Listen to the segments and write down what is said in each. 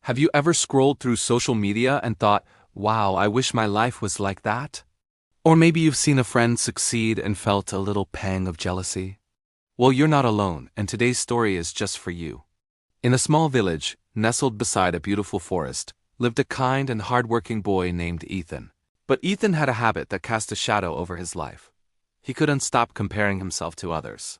Have you ever scrolled through social media and thought, wow, I wish my life was like that? Or maybe you've seen a friend succeed and felt a little pang of jealousy? Well, you're not alone, and today's story is just for you. In a small village, nestled beside a beautiful forest, lived a kind and hard-working boy named Ethan. But Ethan had a habit that cast a shadow over his life. He couldn't stop comparing himself to others.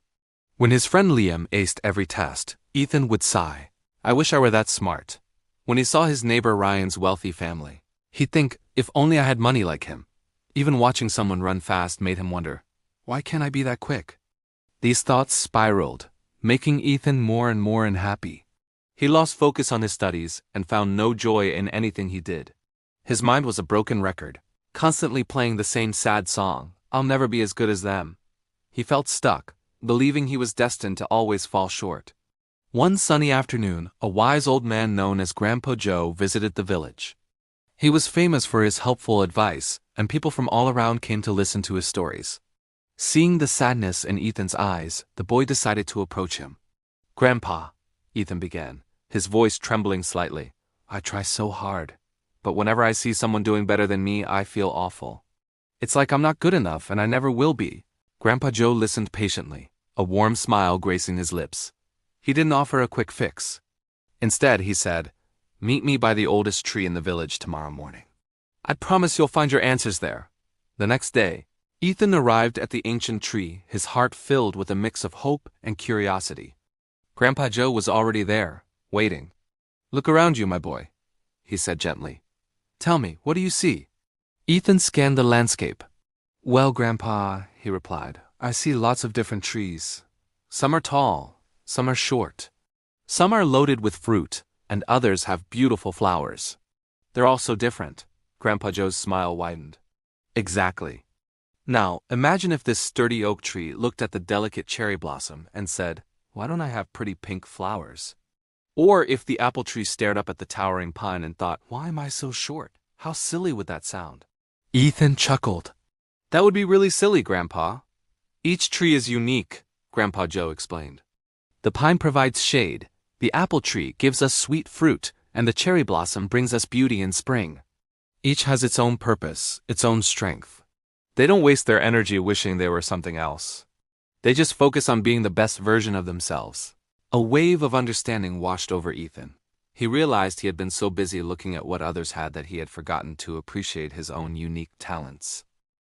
When his friend Liam aced every test, Ethan would sigh, I wish I were that smart. When he saw his neighbor Ryan's wealthy family, he'd think, if only I had money like him. Even watching someone run fast made him wonder, why can't I be that quick? These thoughts spiraled, making Ethan more and more unhappy. He lost focus on his studies and found no joy in anything he did. His mind was a broken record, constantly playing the same sad song, I'll never be as good as them. He felt stuck, believing he was destined to always fall short. One sunny afternoon, a wise old man known as Grandpa Joe visited the village. He was famous for his helpful advice, and people from all around came to listen to his stories. Seeing the sadness in Ethan's eyes, the boy decided to approach him. Grandpa, Ethan began, his voice trembling slightly, I try so hard, but whenever I see someone doing better than me, I feel awful. It's like I'm not good enough and I never will be. Grandpa Joe listened patiently, a warm smile gracing his lips. He didn't offer a quick fix. Instead, he said, meet me by the oldest tree in the village tomorrow morning. I promise you'll find your answers there. The next day, Ethan arrived at the ancient tree, his heart filled with a mix of hope and curiosity. Grandpa Joe was already there, waiting. Look around you, my boy, he said gently. Tell me, what do you see? Ethan scanned the landscape. Well, Grandpa, he replied, I see lots of different trees. Some are tall, some are short. Some are loaded with fruit, and others have beautiful flowers. They're all so different. Grandpa Joe's smile widened. Exactly. Now, imagine if this sturdy oak tree looked at the delicate cherry blossom and said, why don't I have pretty pink flowers? Or if the apple tree stared up at the towering pine and thought, why am I so short? How silly would that sound? Ethan chuckled. That would be really silly, Grandpa. Each tree is unique, Grandpa Joe explained. The pine provides shade, the apple tree gives us sweet fruit, and the cherry blossom brings us beauty in spring. Each has its own purpose, its own strength. They don't waste their energy wishing they were something else. They just focus on being the best version of themselves. A wave of understanding washed over Ethan. He realized he had been so busy looking at what others had that he had forgotten to appreciate his own unique talents.